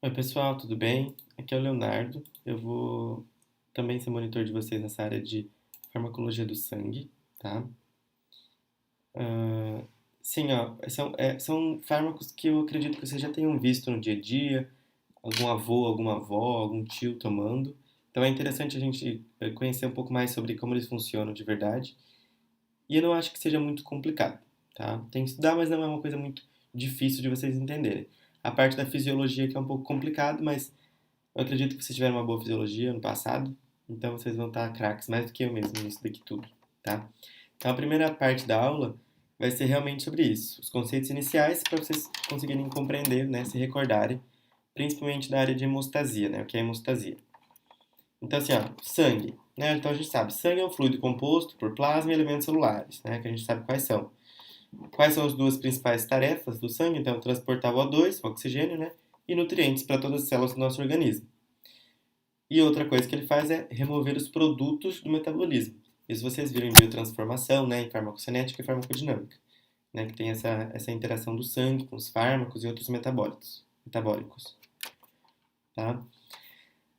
Oi, pessoal, tudo bem? Aqui é o Leonardo. Eu vou também ser monitor de vocês nessa área de farmacologia do sangue, tá? Ah, sim, ó, são fármacos que eu acredito que vocês já tenham visto no dia a dia, algum avô, alguma avó, algum tio tomando. Então é interessante a gente conhecer um pouco mais sobre como eles funcionam de verdade. E eu não acho que seja muito complicado, tá? Tem que estudar, mas não é uma coisa muito difícil de vocês entenderem. A parte da fisiologia que é um pouco complicado, mas eu acredito que vocês tiveram uma boa fisiologia no passado, então vocês vão estar craques mais do que eu mesmo nisso daqui tudo, tá? Então a primeira parte da aula vai ser realmente sobre isso, os conceitos iniciais para vocês conseguirem compreender, né, se recordarem, principalmente da área de hemostasia, né, o que é hemostasia. Então assim, ó, sangue, né? Então a gente sabe, sangue é um fluido composto por plasma e elementos celulares, né, que a gente sabe quais são. Quais são as duas principais tarefas do sangue? Então, transportar o O2, o oxigênio, né, e nutrientes para todas as células do nosso organismo. E outra coisa que ele faz é remover os produtos do metabolismo. Isso vocês viram em biotransformação, né, em farmacocinética e farmacodinâmica, né, que tem essa interação do sangue com os fármacos e outros metabólicos, tá?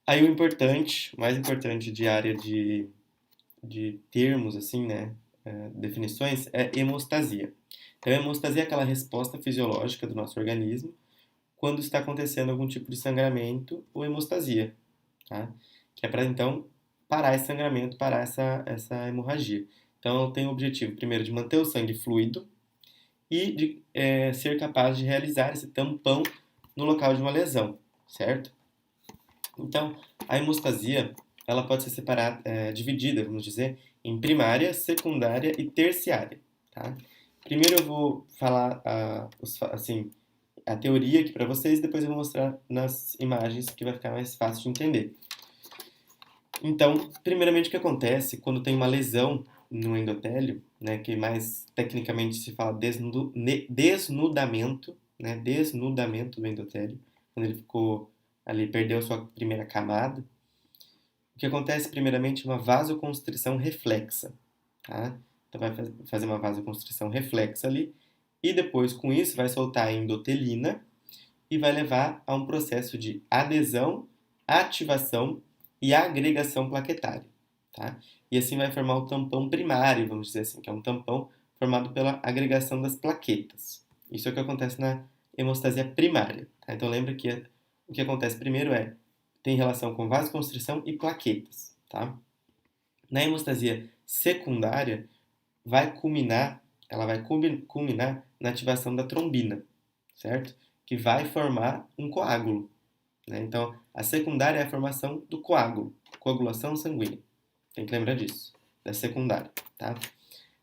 Aí o importante, o mais importante de área de termos, assim, né, definições, é hemostasia. Então, a hemostasia é aquela resposta fisiológica do nosso organismo quando está acontecendo algum tipo de sangramento ou hemostasia, tá? Que é para então parar esse sangramento, parar essa hemorragia. Então, tem o objetivo, primeiro, de manter o sangue fluido e de ser capaz de realizar esse tampão no local de uma lesão, certo? Então, a hemostasia ela pode ser separada, dividida, vamos dizer, em primária, secundária e terciária, tá? Primeiro eu vou falar assim, a teoria aqui para vocês, depois eu vou mostrar nas imagens que vai ficar mais fácil de entender. Então, primeiramente, o que acontece quando tem uma lesão no endotélio, né, que mais tecnicamente se fala desnudamento, né, desnudamento do endotélio, quando ele ficou ali, perdeu a sua primeira camada. O que acontece primeiramente é uma vasoconstrição reflexa, tá? Então vai fazer uma vasoconstrição reflexa ali, e depois com isso vai soltar a endotelina e vai levar a um processo de adesão, ativação e agregação plaquetária, tá? E assim vai formar o tampão primário, vamos dizer assim, que é um tampão formado pela agregação das plaquetas. Isso é o que acontece na hemostasia primária, tá? Então lembra que o que acontece primeiro tem relação com vasoconstrição e plaquetas, tá? Na hemostasia secundária ela vai culminar na ativação da trombina, certo? Que vai formar um coágulo, né? Então, a secundária é a formação do coágulo, coagulação sanguínea. Tem que lembrar disso, da secundária, tá?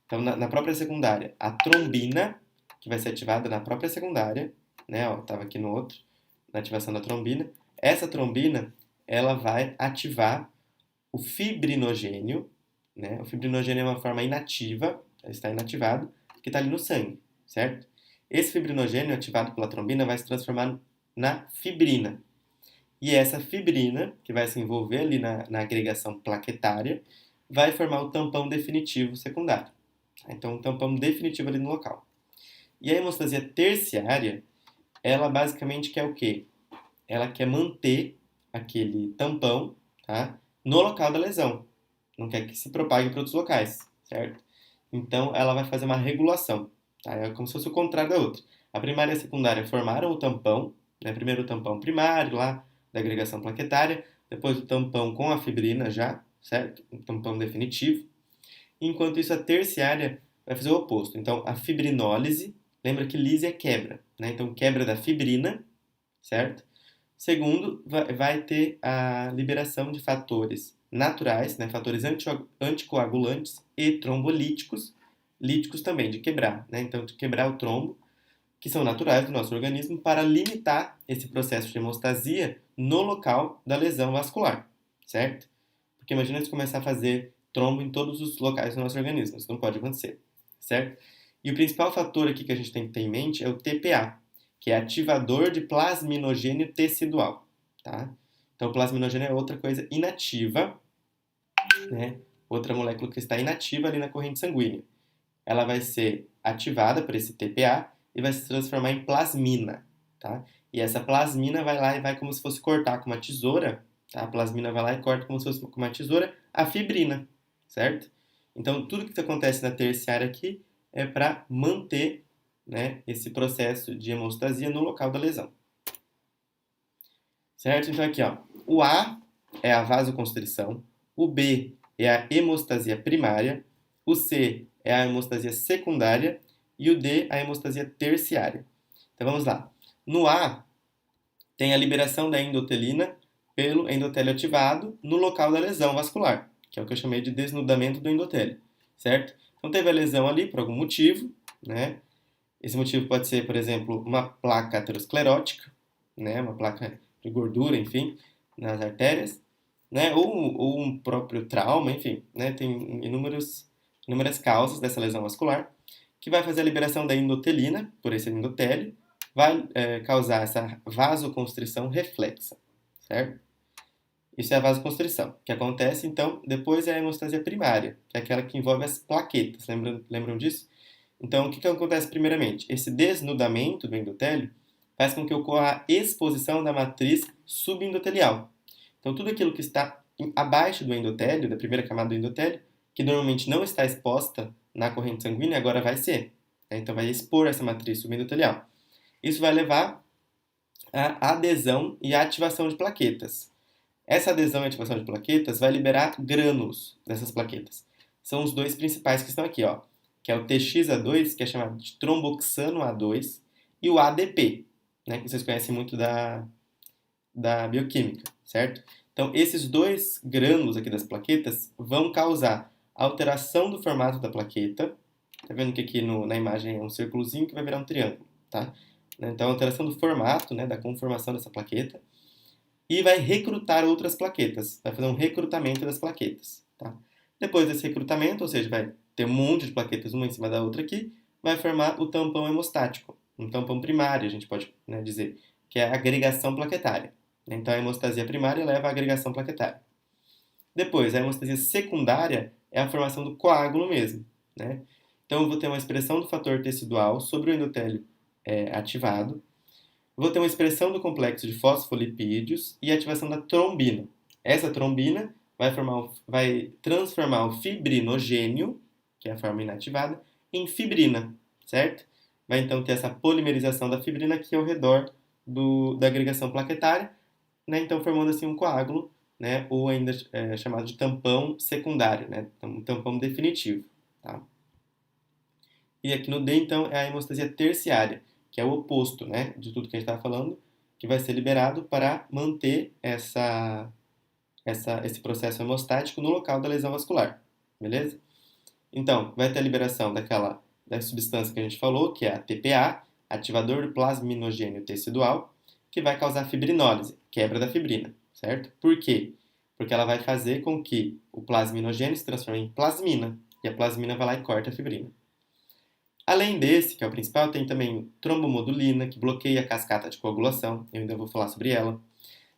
Então, na própria secundária, a trombina, que vai ser ativada na própria secundária, né? Ó, estava aqui no outro, na ativação da trombina. Essa trombina, ela vai ativar o fibrinogênio, né? O fibrinogênio é uma forma inativa, está inativado, que está ali no sangue, certo? Esse fibrinogênio ativado pela trombina vai se transformar na fibrina. E essa fibrina, que vai se envolver ali na agregação plaquetária, vai formar o tampão definitivo secundário. Então, um tampão definitivo ali no local. E a hemostasia terciária, ela basicamente quer o quê? Ela quer manter aquele tampão, tá, no local da lesão. Não quer que se propague para outros locais, certo? Então, ela vai fazer uma regulação, tá? É como se fosse o contrário da outra. A primária e a secundária formaram o tampão, né? Primeiro o tampão primário lá, da agregação plaquetária, depois o tampão com a fibrina já, certo? Um tampão definitivo. Enquanto isso, a terciária vai fazer o oposto. Então, a fibrinólise, lembra que lise é quebra, né? Então, quebra da fibrina, certo? Segundo, vai ter a liberação de fatores naturais, né? Fatores anticoagulantes e trombolíticos, líticos também, de quebrar, né? Então, de quebrar o trombo, que são naturais do nosso organismo, para limitar esse processo de hemostasia no local da lesão vascular, certo? Porque imagina se começar a fazer trombo em todos os locais do nosso organismo, isso não pode acontecer, certo? E o principal fator aqui que a gente tem que ter em mente é o TPA, que é ativador de plasminogênio tecidual, tá? Então, o plasminogênio é outra coisa inativa, né? Outra molécula que está inativa ali na corrente sanguínea. Ela vai ser ativada por esse TPA e vai se transformar em plasmina, tá? E essa plasmina vai lá e vai como se fosse cortar com uma tesoura, tá? A plasmina vai lá e corta como se fosse com uma tesoura a fibrina, certo? Então, tudo que acontece na terciária aqui é para manter, né, esse processo de hemostasia no local da lesão. Certo? Então, aqui, ó, o A é a vasoconstrição, o B é a hemostasia primária, o C é a hemostasia secundária e o D a hemostasia terciária. Então, vamos lá. No A, tem a liberação da endotelina pelo endotélio ativado no local da lesão vascular, que é o que eu chamei de desnudamento do endotélio, certo? Então, teve a lesão ali por algum motivo, né? Esse motivo pode ser, por exemplo, uma placa aterosclerótica, né? Uma placa de gordura, enfim, nas artérias, né? Ou um próprio trauma, enfim, né? Tem inúmeras causas dessa lesão vascular, que vai fazer a liberação da endotelina por esse endotélio, vai causar essa vasoconstrição reflexa, certo? Isso é a vasoconstrição, que acontece, então, depois é a hemostasia primária, que é aquela que envolve as plaquetas, lembram disso? Então, o que acontece primeiramente? Esse desnudamento do endotélio faz com que ocorra a exposição da matriz subendotelial. Então, tudo aquilo que está abaixo do endotélio, da primeira camada do endotélio, que normalmente não está exposta na corrente sanguínea, agora vai ser. Então, vai expor essa matriz subendotelial. Isso vai levar à adesão e à ativação de plaquetas. Essa adesão e ativação de plaquetas vai liberar grânulos dessas plaquetas. São os dois principais que estão aqui, ó, que é o TXA2, que é chamado de tromboxano A2, e o ADP, né, que vocês conhecem muito da bioquímica, certo? Então, esses dois grânulos aqui das plaquetas vão causar alteração do formato da plaqueta. Tá vendo que aqui na imagem é um círculozinho que vai virar um triângulo, tá? Então, alteração do formato, né, da conformação dessa plaqueta. E vai recrutar outras plaquetas, vai fazer um recrutamento das plaquetas, tá? Depois desse recrutamento, ou seja, vai ter um monte de plaquetas uma em cima da outra aqui, vai formar o tampão hemostático, um tampão primário, a gente pode, né, dizer, que é a agregação plaquetária. Então, a hemostasia primária leva à agregação plaquetária. Depois, a hemostasia secundária é a formação do coágulo mesmo, né? Então, eu vou ter uma expressão do fator tecidual sobre o endotélio ativado, vou ter uma expressão do complexo de fosfolipídios e ativação da trombina. Essa trombina vai transformar o fibrinogênio, que é a forma inativada, em fibrina, certo? Vai então ter essa polimerização da fibrina aqui ao redor da agregação plaquetária, né? Então formando assim um coágulo, né? Ou ainda chamado de tampão secundário, né? Um tampão definitivo, tá? E aqui no D, então, é a hemostasia terciária, que é o oposto, né, de tudo que a gente estava falando, que vai ser liberado para manter esse processo hemostático no local da lesão vascular, beleza? Então, vai ter a liberação da substância que a gente falou, que é a TPA, ativador do plasminogênio tecidual, que vai causar fibrinólise, quebra da fibrina, certo? Por quê? Porque ela vai fazer com que o plasminogênio se transforme em plasmina, e a plasmina vai lá e corta a fibrina. Além desse, que é o principal, tem também trombomodulina, que bloqueia a cascata de coagulação, eu ainda vou falar sobre ela.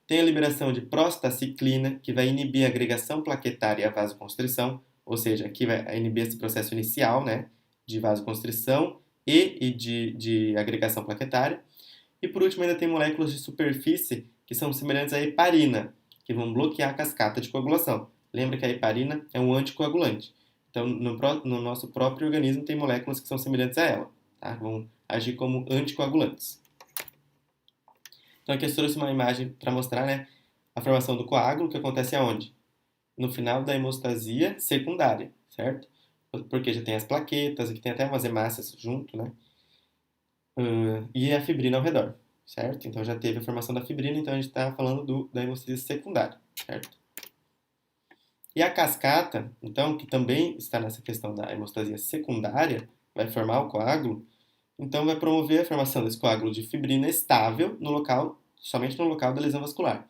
Tem a liberação de prostaciclina, que vai inibir a agregação plaquetária e a vasoconstrição, ou seja, aqui vai inibir esse processo inicial, né, de vasoconstrição e de agregação plaquetária. E por último, ainda tem moléculas de superfície que são semelhantes à heparina, que vão bloquear a cascata de coagulação. Lembra que a heparina é um anticoagulante. Então, no nosso próprio organismo tem moléculas que são semelhantes a ela, tá? Vão agir como anticoagulantes. Então, aqui eu trouxe uma imagem para mostrar, né, a formação do coágulo, que acontece aonde? No final da hemostasia secundária, certo? Porque já tem as plaquetas, aqui tem até umas hemácias junto, né? E a fibrina ao redor, certo? Então, já teve a formação da fibrina, então a gente está falando da hemostasia secundária, certo? E a cascata, então, que também está nessa questão da hemostasia secundária, vai formar o coágulo, então vai promover a formação desse coágulo de fibrina estável somente no local da lesão vascular.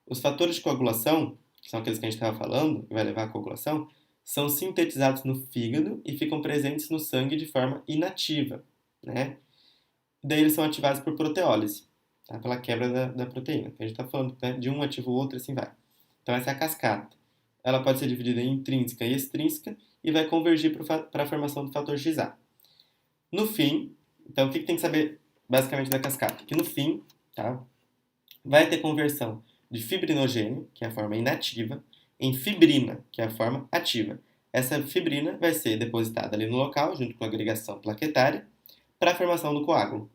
Os fatores de coagulação, que são aqueles que a gente estava falando, que vai levar à coagulação, são sintetizados no fígado e ficam presentes no sangue de forma inativa, né? E daí eles são ativados por proteólise, tá? Pela quebra da proteína. Então a gente está falando, né, de um ativa o outro, assim vai. Então essa é a cascata. Ela pode ser dividida em intrínseca e extrínseca e vai convergir para a formação do fator XA. No fim, então o que tem que saber basicamente da cascata? Que no fim, tá? Vai ter conversão de fibrinogênio, que é a forma inativa, em fibrina, que é a forma ativa. Essa fibrina vai ser depositada ali no local, junto com a agregação plaquetária, para a formação do coágulo,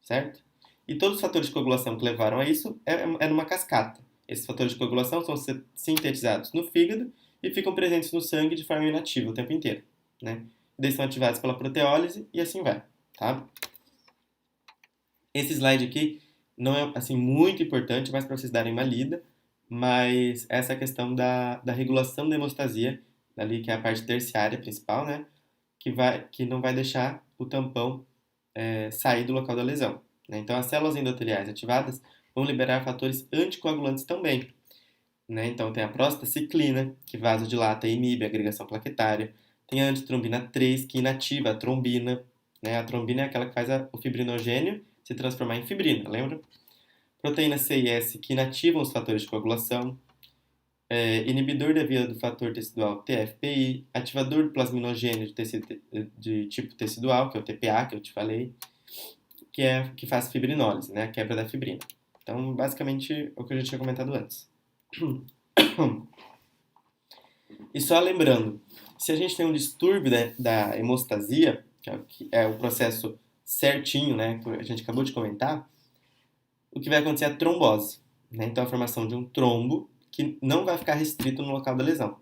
certo? E todos os fatores de coagulação que levaram a isso é numa cascata. Esses fatores de coagulação são sintetizados no fígado e ficam presentes no sangue de forma inativa o tempo inteiro, né? Eles são ativados pela proteólise e assim vai, tá? Esse slide aqui não é assim muito importante, mas para vocês darem uma lida, mas essa questão da regulação da hemostasia, ali que é a parte terciária principal, né? Que não vai deixar o tampão sair do local da lesão, né? Então, as células endoteliais ativadas vão liberar fatores anticoagulantes também, né? Então, tem a prostaciclina, que vasodilata e inibe a agregação plaquetária. Tem a antitrombina 3, que inativa a trombina, né? A trombina é aquela que faz o fibrinogênio se transformar em fibrina, lembra? Proteína C e S, que inativam os fatores de coagulação. Inibidor da via do fator tecidual TFPI, ativador do plasminogênio de, tecido, de tipo tecidual, que é o TPA, que eu te falei, que faz fibrinólise, né? A quebra da fibrina. Então, basicamente, é o que eu já tinha comentado antes. E só lembrando, se a gente tem um distúrbio da hemostasia, que é o processo certinho, né, que a gente acabou de comentar, o que vai acontecer é a trombose, né? Então, a formação de um trombo que não vai ficar restrito no local da lesão.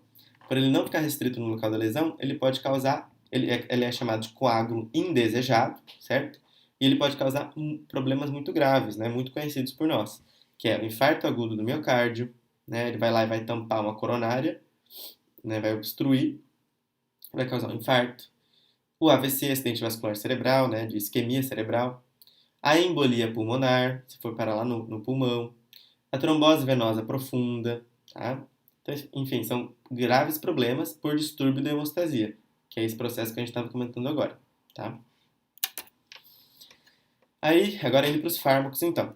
Por ele não ficar restrito no local da lesão, ele pode causar, ele é chamado de coágulo indesejado, certo? E ele pode causar problemas muito graves, né, muito conhecidos por nós, que é o infarto agudo do miocárdio, né? Ele vai lá e vai tampar uma coronária, né, vai obstruir, vai causar um infarto. O AVC, acidente vascular cerebral, né, de isquemia cerebral. A embolia pulmonar, se for parar lá no pulmão. A trombose venosa profunda, tá? Então, enfim, são graves problemas por distúrbio da hemostasia, que é esse processo que a gente estava comentando agora, tá? Aí, agora indo para os fármacos, então.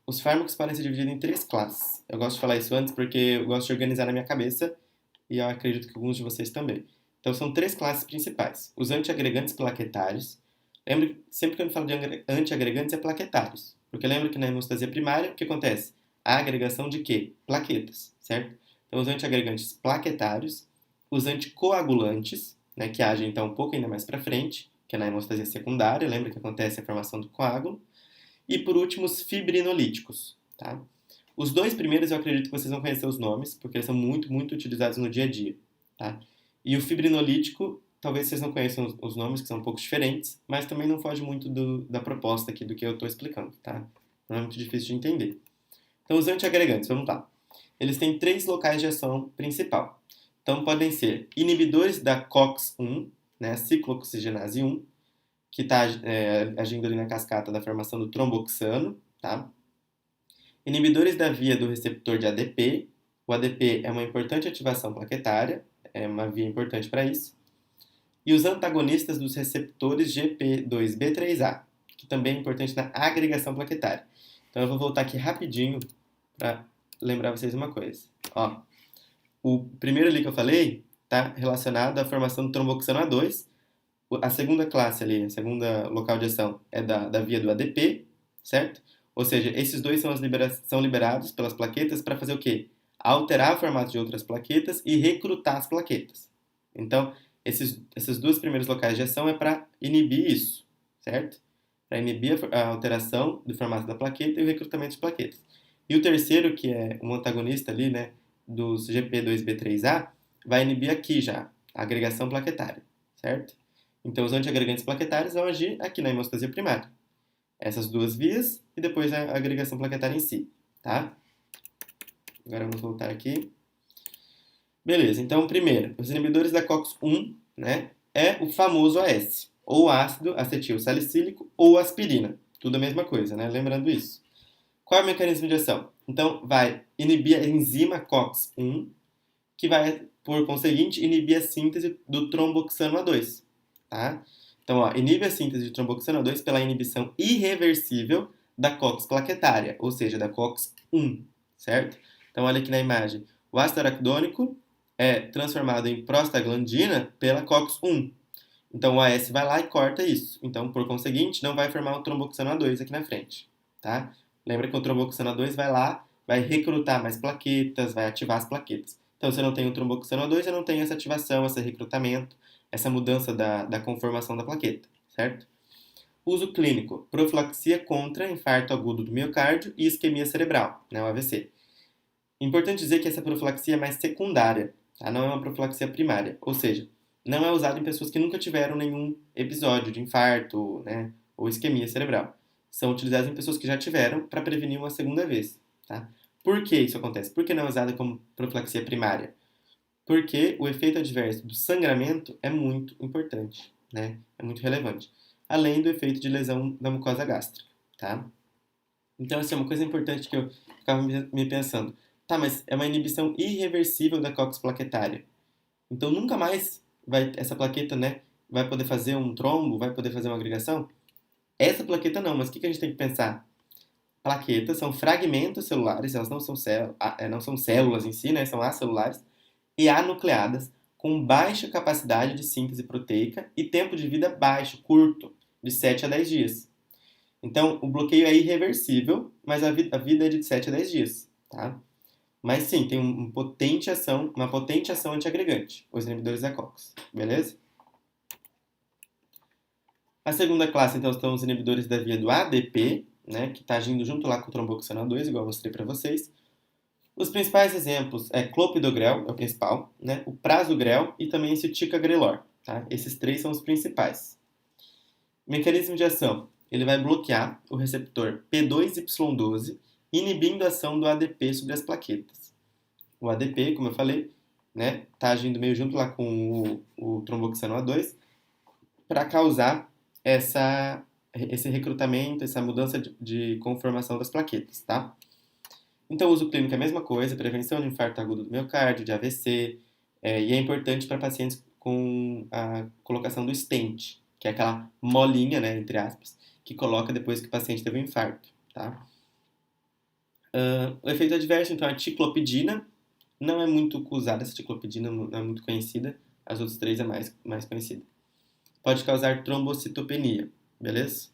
Os fármacos podem ser divididos em três classes. Eu gosto de falar isso antes porque eu gosto de organizar na minha cabeça e eu acredito que alguns de vocês também. Então, são três classes principais. Os antiagregantes plaquetários. Lembra, sempre que eu falo de antiagregantes, é plaquetários. Porque lembra que na hemostasia primária, o que acontece? A agregação de quê? Plaquetas, certo? Então, os antiagregantes plaquetários, os anticoagulantes, né, que agem então um pouco ainda mais para frente, que é na hemostasia secundária, lembra que acontece a formação do coágulo. E por último, os fibrinolíticos, tá? Os dois primeiros eu acredito que vocês vão conhecer os nomes, porque eles são muito, muito utilizados no dia a dia, tá? E o fibrinolítico, talvez vocês não conheçam os nomes, que são um pouco diferentes, mas também não foge muito da proposta aqui do que eu estou explicando, tá? Não é muito difícil de entender. Então, os antiagregantes, vamos lá. Eles têm três locais de ação principal. Então, podem ser inibidores da COX-1, né, ciclooxigenase 1, que está agindo ali na cascata da formação do tromboxano, tá? Inibidores da via do receptor de ADP. O ADP é uma importante ativação plaquetária, é uma via importante para isso. E os antagonistas dos receptores GP2B3A, que também é importante na agregação plaquetária. Então eu vou voltar aqui rapidinho para lembrar vocês uma coisa. Ó, o primeiro ali que eu falei está relacionado à formação do tromboxano A2. A segunda classe ali, a segunda local de ação é da via do ADP, certo? Ou seja, esses dois são liberados pelas plaquetas para fazer o quê? Alterar o formato de outras plaquetas e recrutar as plaquetas. Então, esses dois primeiros locais de ação é para inibir isso, certo? Para inibir a alteração do formato da plaqueta e o recrutamento de plaquetas. E o terceiro, que é um antagonista ali, né, dos GP2B3A, vai inibir aqui já, a agregação plaquetária, certo? Então, os antiagregantes plaquetários vão agir aqui na hemostasia primária. Essas duas vias e depois a agregação plaquetária em si, tá? Agora vamos voltar aqui. Beleza, então, primeiro, os inibidores da COX-1, né, é o famoso AS, ou ácido acetil salicílico ou aspirina. Tudo a mesma coisa, né? Lembrando isso. Qual é o mecanismo de ação? Então, vai inibir a enzima COX-1, que vai, por conseguinte, inibir a síntese do tromboxano A2, tá? Então, ó, inibe a síntese de tromboxano A2 pela inibição irreversível da COX plaquetária, ou seja, da COX-1, certo? Então, olha aqui na imagem. O ácido araquidônico é transformado em prostaglandina pela COX-1. Então, o AS vai lá e corta isso. Então, por conseguinte, não vai formar o tromboxano A2 aqui na frente, tá? Lembra que o tromboxano 2 vai lá, vai recrutar mais plaquetas, vai ativar as plaquetas. Então, se eu não tenho o tromboxano 2, eu não tenho essa ativação, esse recrutamento, essa mudança da conformação da plaqueta, certo? Uso clínico, profilaxia contra infarto agudo do miocárdio e isquemia cerebral, né, o AVC. Importante dizer que essa profilaxia é mais secundária, tá? Não é uma profilaxia primária, ou seja, não é usado em pessoas que nunca tiveram nenhum episódio de infarto, né, ou isquemia cerebral. São utilizados em pessoas que já tiveram para prevenir uma segunda vez, tá? Por que isso acontece? Por que não é usada como profilaxia primária? Porque o efeito adverso do sangramento é muito importante, né? É muito relevante. Além do efeito de lesão da mucosa gástrica, tá? Então, assim, é uma coisa importante que eu ficava me pensando. Tá, mas é uma inibição irreversível da cox plaquetária. Então, nunca mais essa plaqueta, né, vai poder fazer um trombo, vai poder fazer uma agregação? Essa plaqueta não, mas o que a gente tem que pensar? Plaquetas são fragmentos celulares, elas não são, não são células em si, né, são acelulares, e anucleadas, com baixa capacidade de síntese proteica e tempo de vida baixo, curto, de 7 a 10 dias. Então, o bloqueio é irreversível, mas a vida é de 7 a 10 dias, tá? Mas sim, tem uma potente ação antiagregante, os inibidores da COX, beleza? A segunda classe, então, são os inibidores da via do ADP, né, que está agindo junto lá com o tromboxano 2, igual eu mostrei para vocês. Os principais exemplos é clopidogrel, é o principal, né, o prasugrel e também esse ticagrelor, tá? Esses três são os principais. Mecanismo de ação. Ele vai bloquear o receptor P2Y12, inibindo a ação do ADP sobre as plaquetas. O ADP, como eu falei, né, tá agindo meio junto lá com o tromboxano A2 para causar esse recrutamento, essa mudança de conformação das plaquetas, tá? Então, o uso clínico é a mesma coisa, prevenção de infarto agudo do miocárdio, de AVC, e é importante para pacientes com a colocação do stent, que é aquela molinha, né, entre aspas, que coloca depois que o paciente teve um infarto, tá? O efeito adverso, então, é a ticlopidina. Não é muito usada essa ticlopidina, não é muito conhecida. As outras três é mais conhecida. Pode causar trombocitopenia, beleza?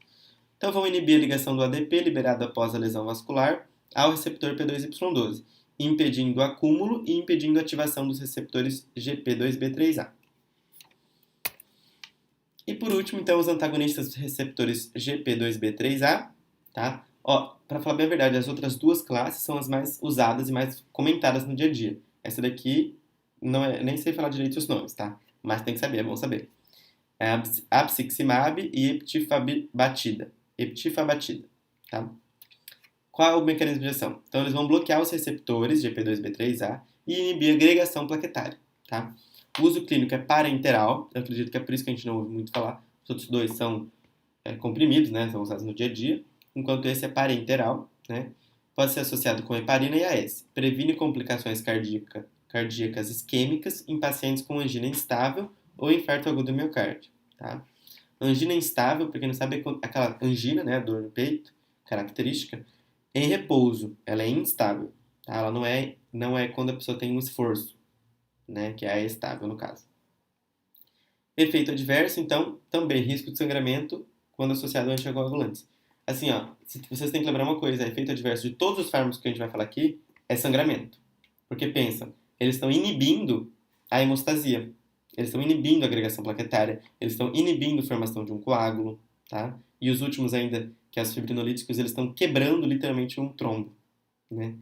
Então, vão inibir a ligação do ADP liberado após a lesão vascular ao receptor P2Y12, impedindo o acúmulo e impedindo a ativação dos receptores GP2B3A. E por último, então, os antagonistas dos receptores GP2B3A, tá? Ó, para falar bem a verdade, as outras duas classes são as mais usadas e mais comentadas no dia a dia. Essa daqui, não é, nem sei falar direito os nomes, tá? Mas tem que saber, é bom saber. É a apiximab e eptifabatida, tá? Qual é o mecanismo de ação? Então, eles vão bloquear os receptores GP2B3A e inibir a agregação plaquetária, tá? O uso clínico é parenteral, eu acredito que é por isso que a gente não ouve muito falar. Os outros dois são comprimidos, né? São usados no dia a dia, enquanto esse é parenteral, né? Pode ser associado com heparina e AS. Previne complicações cardíacas isquêmicas em pacientes com angina instável ou infarto agudo do miocárdio, tá? Angina instável, para quem não sabe, é aquela angina, né? Dor no peito, característica, em repouso. Ela é instável, tá? Ela não é quando a pessoa tem um esforço, né? Que é a estável, no caso. Efeito adverso, então, também risco de sangramento quando associado a anticoagulantes. Assim, ó, vocês têm que lembrar uma coisa, efeito adverso de todos os fármacos que a gente vai falar aqui é sangramento. Porque pensa, eles estão inibindo a hemostasia, eles estão inibindo a agregação plaquetária, eles estão inibindo a formação de um coágulo, tá? E os últimos ainda, que é os fibrinolíticos, eles estão quebrando literalmente um trombo, né?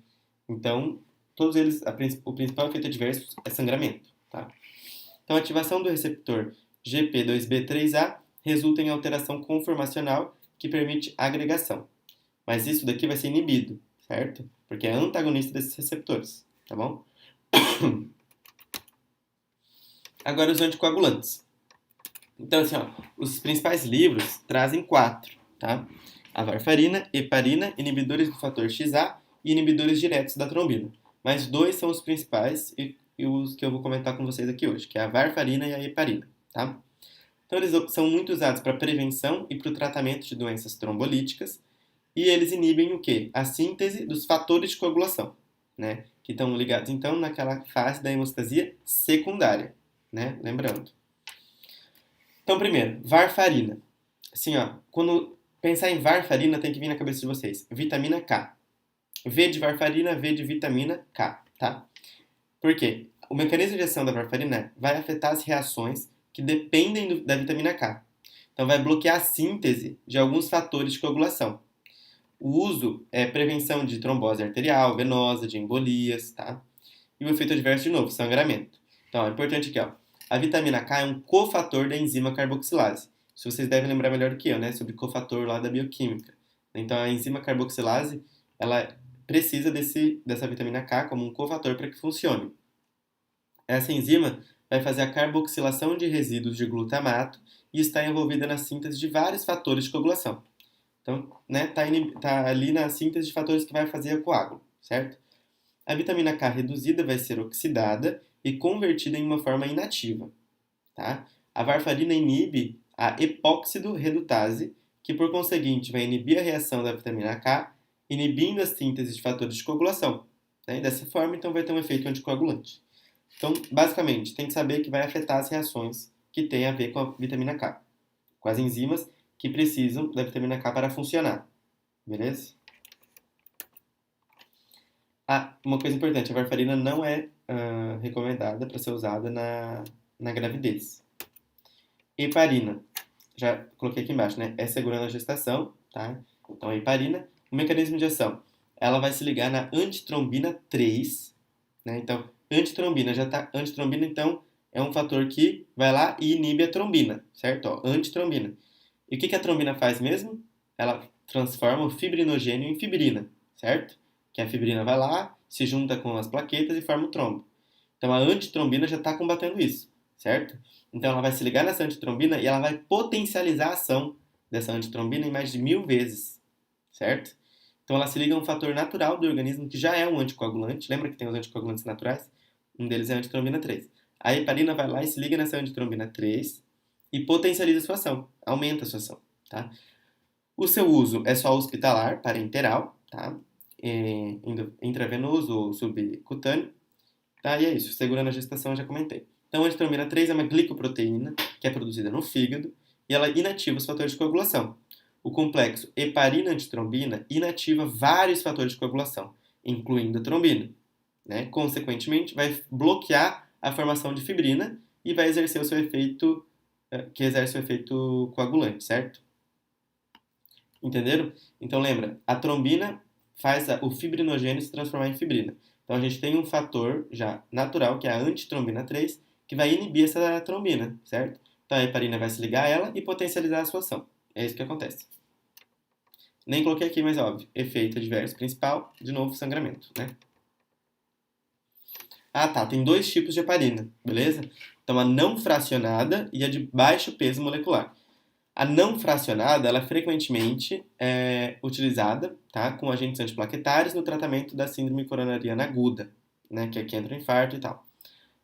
Então, todos eles, o principal efeito adverso é sangramento, tá? Então, a ativação do receptor GP2B3A resulta em alteração conformacional que permite agregação. Mas isso daqui vai ser inibido, certo? Porque é antagonista desses receptores, tá bom? Agora os anticoagulantes. Então, assim, ó, os principais livros trazem 4, tá? A varfarina, heparina, inibidores do fator XA e inibidores diretos da trombina. Mas 2 são os principais e os que eu vou comentar com vocês aqui hoje, que é a varfarina e a heparina, tá? Então, eles são muito usados para prevenção e para o tratamento de doenças trombolíticas e eles inibem o quê? A síntese dos fatores de coagulação, né? Que estão ligados, então, naquela fase da hemostasia secundária, né? Lembrando. Então, primeiro, varfarina. Assim, ó, quando Pensar em varfarina tem que vir na cabeça de vocês. Vitamina K. V de varfarina, V de vitamina K, tá? Por quê? O mecanismo de ação da varfarina vai afetar as reações que dependem da vitamina K. Então, vai bloquear a síntese de alguns fatores de coagulação. O uso é prevenção de trombose arterial, venosa, de embolias, tá? E o efeito adverso, de novo, sangramento. Então, é importante aqui, ó. A vitamina K é um cofator da enzima carboxilase. Isso vocês devem lembrar melhor do que eu, né? Sobre cofator lá da bioquímica. Então, a enzima carboxilase, ela precisa dessa vitamina K como um cofator para que funcione. Essa enzima vai fazer a carboxilação de resíduos de glutamato e está envolvida na síntese de vários fatores de coagulação. Então, né, tá ali na síntese de fatores que vai fazer o coágulo, certo? A vitamina K reduzida vai ser oxidada e convertida em uma forma inativa, tá? A varfarina inibe a epóxido redutase, que por conseguinte vai inibir a reação da vitamina K, inibindo a síntese de fatores de coagulação, né? E dessa forma, então, vai ter um efeito anticoagulante. Então, basicamente, tem que saber que vai afetar as reações que têm a ver com a vitamina K, com as enzimas que precisam da vitamina K para funcionar, beleza? Ah, uma coisa importante, a varfarina não é recomendada para ser usada na gravidez. Heparina, já coloquei aqui embaixo, né? É segura na gestação, tá? Então, a heparina, o mecanismo de ação, ela vai se ligar na antitrombina 3, né? Então, antitrombina já tá, antitrombina então é um fator que vai lá e inibe a trombina, certo? Ó, antitrombina. E o que a trombina faz mesmo? Ela transforma o fibrinogênio em fibrina, certo? Que a fibrina vai lá, se junta com as plaquetas e forma o trombo. Então a antitrombina já está combatendo isso, certo? Então ela vai se ligar nessa antitrombina e ela vai potencializar a ação dessa antitrombina em mais de 1000 vezes, certo? Então ela se liga a um fator natural do organismo que já é um anticoagulante. Lembra que tem os anticoagulantes naturais? Um deles é a antitrombina 3. A heparina vai lá e se liga nessa antitrombina 3 e potencializa a sua ação, aumenta a sua ação, tá? O seu uso é só hospitalar, parenteral, tá? Intravenoso ou subcutâneo, tá? E é isso, segurando a gestação eu já comentei. Então, a antitrombina 3 é uma glicoproteína que é produzida no fígado e ela inativa os fatores de coagulação. O complexo heparina-antitrombina inativa vários fatores de coagulação, incluindo a trombina, né? Consequentemente, vai bloquear a formação de fibrina e vai exercer o seu efeito, que exerce o efeito coagulante, certo? Entenderam? Então lembra, a trombina faz o fibrinogênio se transformar em fibrina. Então a gente tem um fator já natural, que é a antitrombina 3, que vai inibir essa trombina, certo? Então a heparina vai se ligar a ela e potencializar a sua ação. É isso que acontece. Nem coloquei aqui, mas é óbvio. Efeito adverso principal, de novo, sangramento, né? Ah, tá. Tem dois tipos de heparina, beleza? Então a não fracionada e a de baixo peso molecular. A não fracionada, ela é frequentemente utilizada, tá, com agentes antiplaquetários no tratamento da síndrome coronariana aguda, né, que aqui entra o infarto e tal.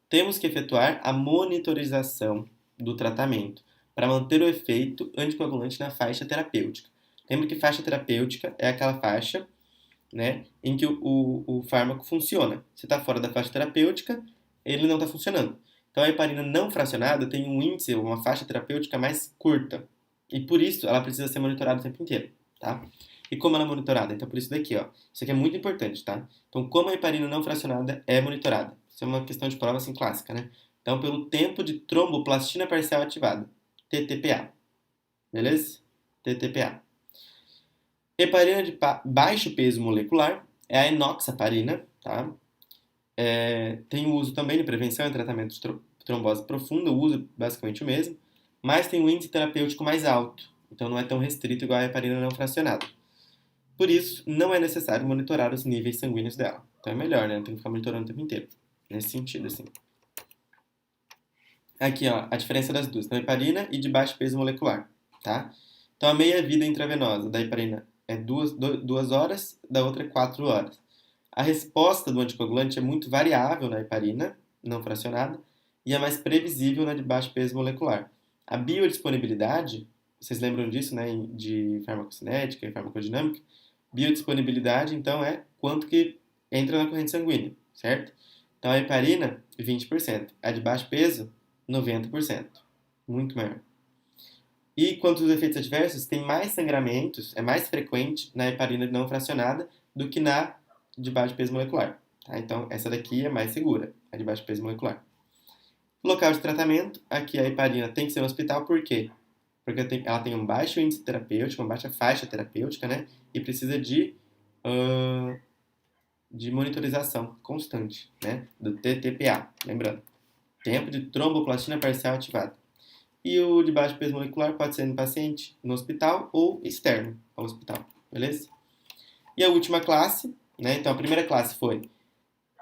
Temos que efetuar a monitorização do tratamento para manter o efeito anticoagulante na faixa terapêutica. Lembra que faixa terapêutica é aquela faixa, né, em que o fármaco funciona. Se está fora da faixa terapêutica, ele não está funcionando. Então, a heparina não fracionada tem um índice, uma faixa terapêutica mais curta. E por isso, ela precisa ser monitorada o tempo inteiro, tá? E como ela é monitorada? Então, por isso daqui, ó. Isso aqui é muito importante, tá? Então, como a heparina não fracionada é monitorada? Isso é uma questão de prova, assim, clássica, né? Então, pelo tempo de tromboplastina parcial ativada, TTPA. Beleza? TTPA. Heparina de baixo peso molecular é a enoxaparina, tá? Tem o uso também de prevenção e tratamento de trombose profunda, o uso é basicamente o mesmo, mas tem um índice terapêutico mais alto, então não é tão restrito igual a heparina não fracionada. Por isso, não é necessário monitorar os níveis sanguíneos dela. Então é melhor, né? Não tem que ficar monitorando o tempo inteiro. Nesse sentido, assim. Aqui, ó, a diferença das duas, da heparina e de baixo peso molecular, tá? Então a meia-vida intravenosa da heparina é 2 horas, da outra é 4 horas. A resposta do anticoagulante é muito variável na heparina, não fracionada, e é mais previsível na de baixo peso molecular. A biodisponibilidade, vocês lembram disso, né, de farmacocinética e farmacodinâmica? Biodisponibilidade, então, é quanto que entra na corrente sanguínea, certo? Então, a heparina, 20%. A de baixo peso, 90%. Muito maior. E quanto aos efeitos adversos, tem mais sangramentos, é mais frequente na heparina não fracionada do que na de baixo peso molecular. Tá? Então, essa daqui é mais segura, a de baixo peso molecular. Local de tratamento, aqui a heparina tem que ser no hospital, por quê? Porque ela tem um baixo índice terapêutico, uma baixa faixa terapêutica, né? E precisa de monitorização constante, né? Do TTPA, lembrando. Tempo de tromboplastina parcial ativada. E o de baixo peso molecular pode ser no paciente no hospital ou externo ao hospital, beleza? E a última classe, né? Então a primeira classe foi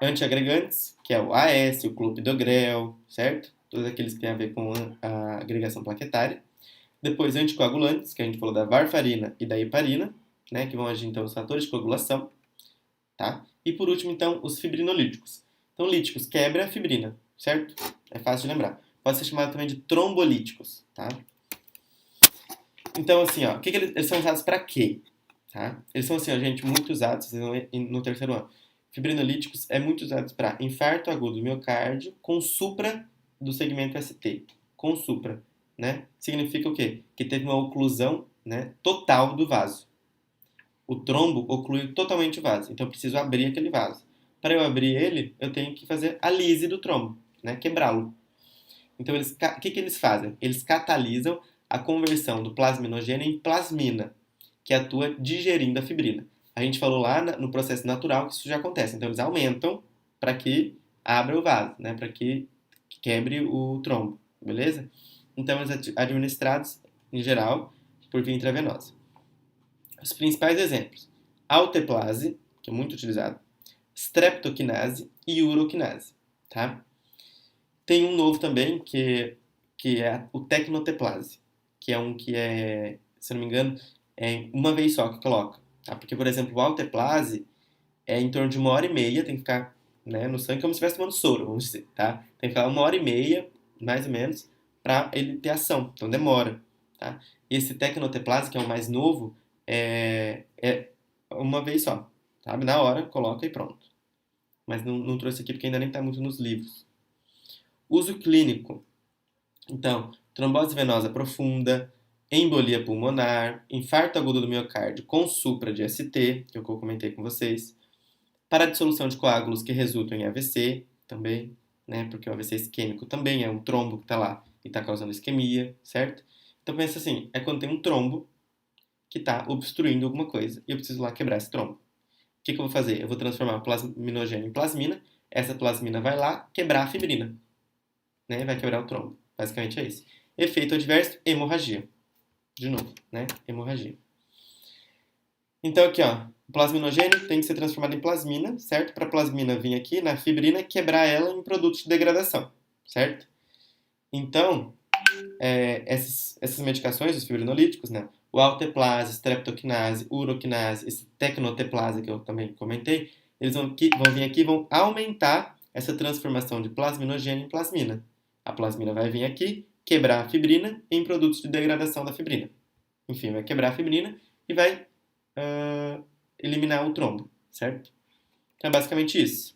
antiagregantes, que é o AS, o clopidogrel, certo? Todos aqueles que têm a ver com a agregação plaquetária. Depois anticoagulantes, que a gente falou da varfarina e da heparina, né? Que vão agir então os fatores de coagulação, tá? E por último então os fibrinolíticos. Então líticos quebra a fibrina, certo? É fácil de lembrar. Pode ser chamado também de trombolíticos, tá? Então, assim, ó, eles são usados para quê? Tá? Eles são, assim, ó, gente, muito usados no terceiro ano. Fibrinolíticos é muito usados para infarto agudo do miocárdio com supra do segmento ST. Com supra, né? Significa o quê? Que teve uma oclusão, né, total do vaso. O trombo oclui totalmente o vaso, então eu preciso abrir aquele vaso. Para eu abrir ele, eu tenho que fazer a lise do trombo, né, quebrá-lo. Então, o que eles fazem? Eles catalisam a conversão do plasminogênio em plasmina, que atua digerindo a fibrina. A gente falou lá no processo natural que isso já acontece. Então, eles aumentam para que abra o vaso, né? Para que quebre o trombo, beleza? Então, eles administrados, em geral, por via intravenosa. Os principais exemplos: alteplase, que é muito utilizado, streptokinase e urokinase, tá? Tem um novo também, que é o tecnoteplase, que é um que é, se eu não me engano, é uma vez só que coloca. Tá? Porque, por exemplo, o alteplase é em torno de 1h30, tem que ficar, né, no sangue como se estivesse tomando soro, vamos dizer, tá? Tem que ficar 1h30, mais ou menos, para ele ter ação, então demora, tá? E esse tecnoteplase, que é o mais novo, é uma vez só, sabe? Na hora, coloca e pronto. Mas não trouxe aqui porque ainda nem está muito nos livros. Uso clínico. Então, trombose venosa profunda, embolia pulmonar, infarto agudo do miocárdio com supra de ST, que eu comentei com vocês, para a dissolução de coágulos que resultam em AVC, também, né, porque o AVC isquêmico também é um trombo que está lá e está causando isquemia, certo? Então pensa assim, é quando tem um trombo que está obstruindo alguma coisa e eu preciso lá quebrar esse trombo. O que eu vou fazer? Eu vou transformar o plasminogênio em plasmina, essa plasmina vai lá quebrar a fibrina, né? Vai quebrar o trombo. Basicamente é isso. Efeito adverso, hemorragia. De novo, né? Hemorragia. Então aqui, ó, o plasminogênio tem que ser transformado em plasmina, certo? Para a plasmina vir aqui na fibrina e quebrar ela em produtos de degradação, certo? Então, essas medicações, os fibrinolíticos, né? O alteplase, streptokinase, urokinase, esse tecnoteplase que eu também comentei, eles vão vir aqui e vão aumentar essa transformação de plasminogênio em plasmina. A plasmina vai vir aqui, quebrar a fibrina em produtos de degradação da fibrina. Enfim, vai quebrar a fibrina e vai eliminar o trombo, certo? Então é basicamente isso.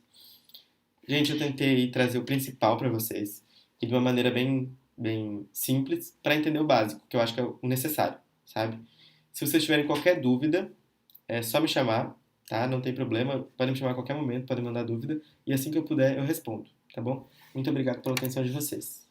Gente, eu tentei trazer o principal para vocês e de uma maneira bem simples para entender o básico, que eu acho que é o necessário, sabe? Se vocês tiverem qualquer dúvida, é só me chamar, tá? Não tem problema, podem me chamar a qualquer momento, podem mandar dúvida e assim que eu puder eu respondo, tá bom? Muito obrigado pela atenção de vocês.